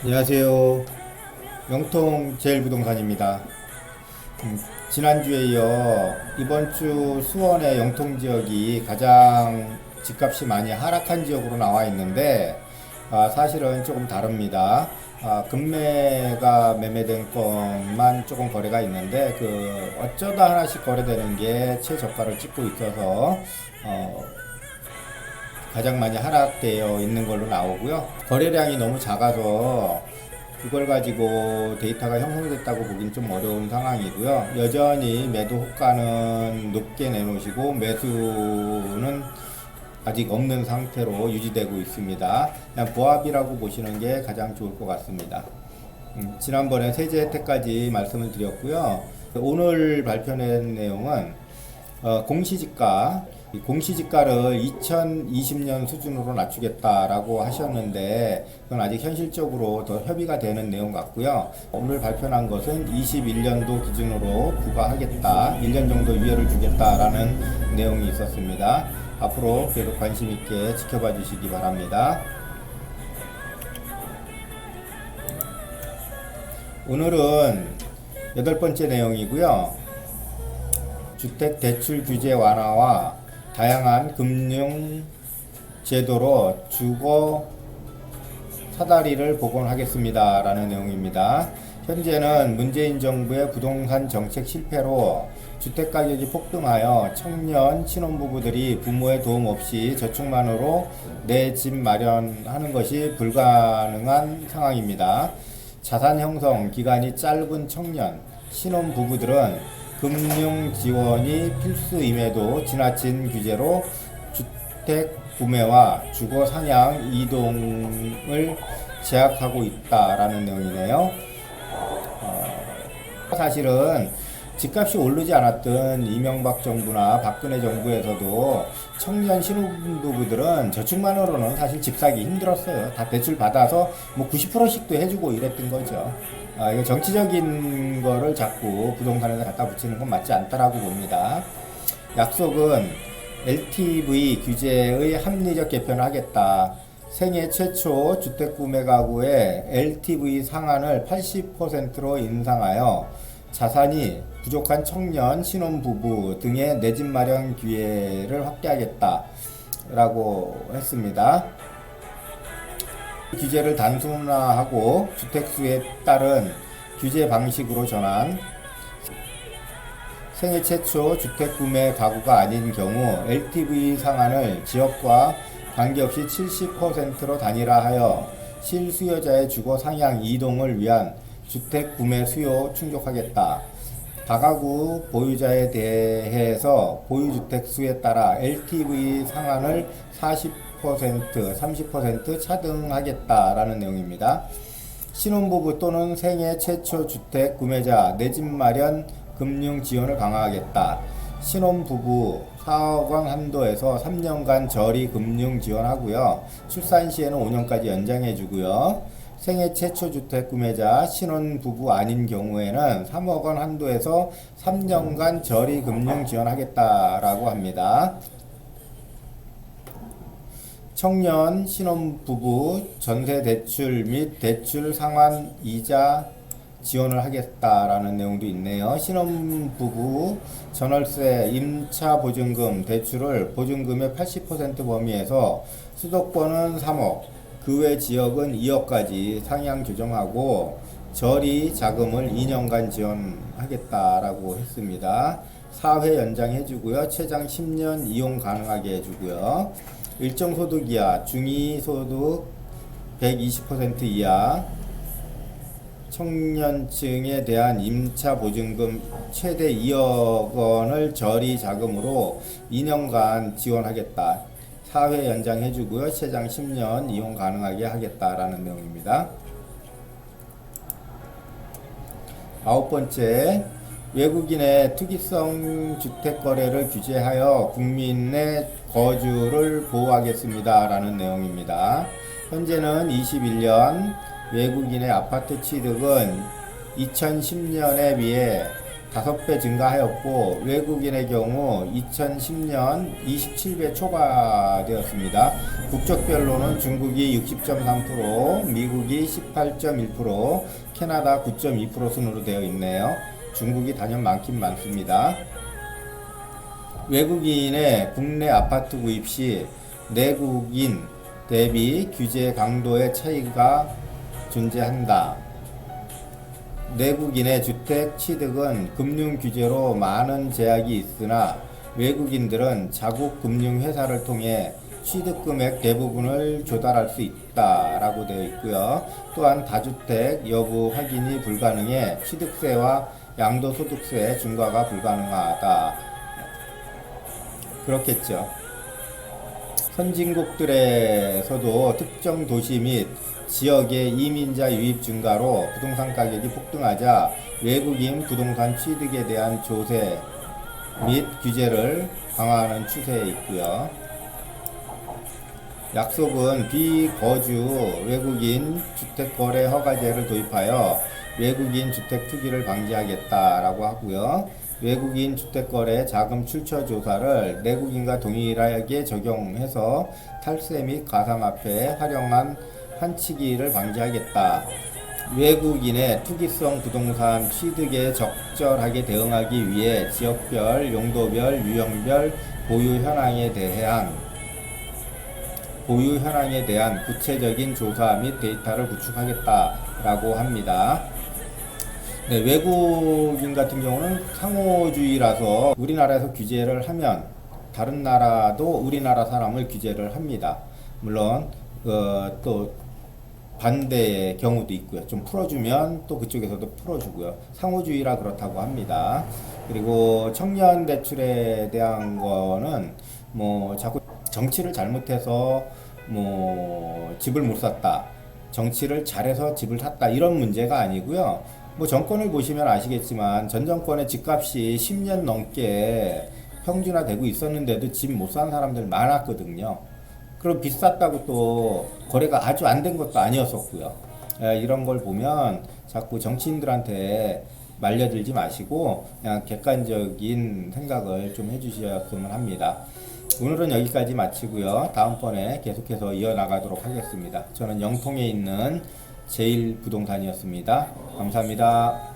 안녕하세요. 영통 제일부동산입니다. 지난주에 이어 이번 주 수원의 영통 지역이 가장 집값이 많이 하락한 지역으로 나와 있는데, 사실은 조금 다릅니다. 금매가 매매된 것만 조금 거래가 있는데, 어쩌다 하나씩 거래되는 게 최저가를 찍고 있어서 가장 많이 하락되어 있는 걸로 나오고요. 거래량이 너무 작아서 그걸 가지고 데이터가 형성됐다고 보긴 좀 어려운 상황이고요. 여전히 매도 호가는 높게 내놓으시고 매수는 아직 없는 상태로 유지되고 있습니다. 그냥 보합이라고 보시는 게 가장 좋을 것 같습니다. 지난번에 세제 혜택까지 말씀을 드렸고요. 오늘 발표된 내용은 공시지가를 2020년 수준으로 낮추겠다라고 하셨는데, 그건 아직 현실적으로 더 협의가 되는 내용 같고요. 오늘 발표한 것은 21년도 기준으로 부과하겠다, 1년 정도 유예를 주겠다라는 내용이 있었습니다. 앞으로 계속 관심 있게 지켜봐 주시기 바랍니다. 오늘은 8번째 내용이고요. 주택 대출 규제 완화와 다양한 금융 제도로 주거 사다리를 복원하겠습니다 라는 내용입니다. 현재는 문재인 정부의 부동산 정책 실패로 주택가격이 폭등하여 청년 신혼부부들이 부모의 도움 없이 저축만으로 내 집 마련하는 것이 불가능한 상황입니다. 자산 형성 기간이 짧은 청년 신혼부부들은 금융 지원이 필수임에도 지나친 규제로 주택 구매와 주거 상향 이동을 제약하고 있다라는 내용이네요. 사실은 집값이 오르지 않았던 이명박 정부나 박근혜 정부에서도 청년 신혼부부들은 저축만으로는 사실 집 사기 힘들었어요. 다 대출 받아서 뭐 90%씩도 해주고 이랬던 거죠. 이거 정치적인 거를 자꾸 부동산에서 갖다 붙이는 건 맞지 않다라고 봅니다. 약속은 LTV 규제의 합리적 개편을 하겠다. 생애 최초 주택구매 가구의 LTV 상한을 80%로 인상하여 자산이 부족한 청년, 신혼부부 등의 내 집 마련 기회를 확대하겠다라고 했습니다. 규제를 단순화하고 주택수에 따른 규제 방식으로 전환, 생애 최초 주택구매 가구가 아닌 경우 LTV 상한을 지역과 관계없이 70%로 단일화하여 실수요자의 주거 상향 이동을 위한 주택 구매 수요 충족하겠다. 다가구 보유자에 대해서 보유주택 수에 따라 LTV 상한을 40%, 30% 차등하겠다라는 내용입니다. 신혼부부 또는 생애 최초 주택 구매자 내 집 마련 금융 지원을 강화하겠다. 신혼부부 4억 원 한도에서 3년간 저리 금융 지원하고요. 출산 시에는 5년까지 연장해 주고요. 생애 최초 주택 구매자 신혼부부 아닌 경우에는 3억 원 한도에서 3년간 저리 금융 지원하겠다라고 합니다. 청년 신혼부부 전세 대출 및 대출 상환 이자 지원을 하겠다라는 내용도 있네요. 신혼부부 전월세 임차 보증금 대출을 보증금의 80% 범위에서 수도권은 3억, 그 외 지역은 2억까지 상향 조정하고 저리 자금을 2년간 지원하겠다라고 했습니다. 4회 연장해주고요. 최장 10년 이용 가능하게 해주고요. 일정 소득 이하, 중위소득 120% 이하, 청년층에 대한 임차 보증금 최대 2억 원을 저리 자금으로 2년간 지원하겠다. 4회 연장해주고요. 최장 10년 이용 가능하게 하겠다라는 내용입니다. 9번째, 외국인의 투기성 주택거래를 규제하여 국민의 거주를 보호하겠습니다 라는 내용입니다. 현재는 21년 외국인의 아파트 취득은 2010년에 비해 5배 증가하였고 외국인의 경우 2010년 27배 초과되었습니다. 국적별로는 중국이 60.3%, 미국이 18.1%, 캐나다 9.2% 순으로 되어 있네요. 중국이 단연 많긴 많습니다. 외국인의 국내 아파트 구입 시 내국인 대비 규제 강도의 차이가 존재한다. 내국인의 주택 취득은 금융 규제로 많은 제약이 있으나 외국인들은 자국 금융회사를 통해 취득 금액 대부분을 조달할 수 있다라고 되어 있고요. 또한 다주택 여부 확인이 불가능해 취득세와 양도소득세 중과가 불가능하다. 그렇겠죠. 선진국들에서도 특정 도시 및 지역의 이민자 유입 증가로 부동산 가격이 폭등하자 외국인 부동산 취득에 대한 조세 및 규제를 강화하는 추세에 있고요. 약속은 비거주 외국인 주택거래 허가제를 도입하여 외국인 주택 투기를 방지하겠다라고 하고요. 외국인 주택거래 자금 출처 조사를 내국인과 동일하게 적용해서 탈세 및 가상화폐에 활용한 환치기를 방지하겠다. 외국인의 투기성 부동산 취득에 적절하게 대응하기 위해 지역별, 용도별, 유형별 보유 현황에 대한 구체적인 조사 및 데이터를 구축하겠다라고 합니다. 네, 외국인 같은 경우는 상호주의라서 우리나라에서 규제를 하면 다른 나라도 우리나라 사람을 규제를 합니다. 물론 또 반대의 경우도 있고요. 좀 풀어주면 또 그쪽에서도 풀어주고요. 상호주의라 그렇다고 합니다. 그리고 청년 대출에 대한 거는 뭐 자꾸 정치를 잘못해서 뭐 집을 못 샀다, 정치를 잘해서 집을 샀다 이런 문제가 아니고요. 뭐 정권을 보시면 아시겠지만 전 정권의 집값이 10년 넘게 평준화되고 있었는데도 집 못 산 사람들 많았거든요. 그럼 비쌌다고 또 거래가 아주 안 된 것도 아니었었고요. 이런 걸 보면 자꾸 정치인들한테 말려들지 마시고 그냥 객관적인 생각을 좀 해주셨으면 합니다. 오늘은 여기까지 마치고요. 다음번에 계속해서 이어나가도록 하겠습니다. 저는 영통에 있는 제일부동산이었습니다. 감사합니다.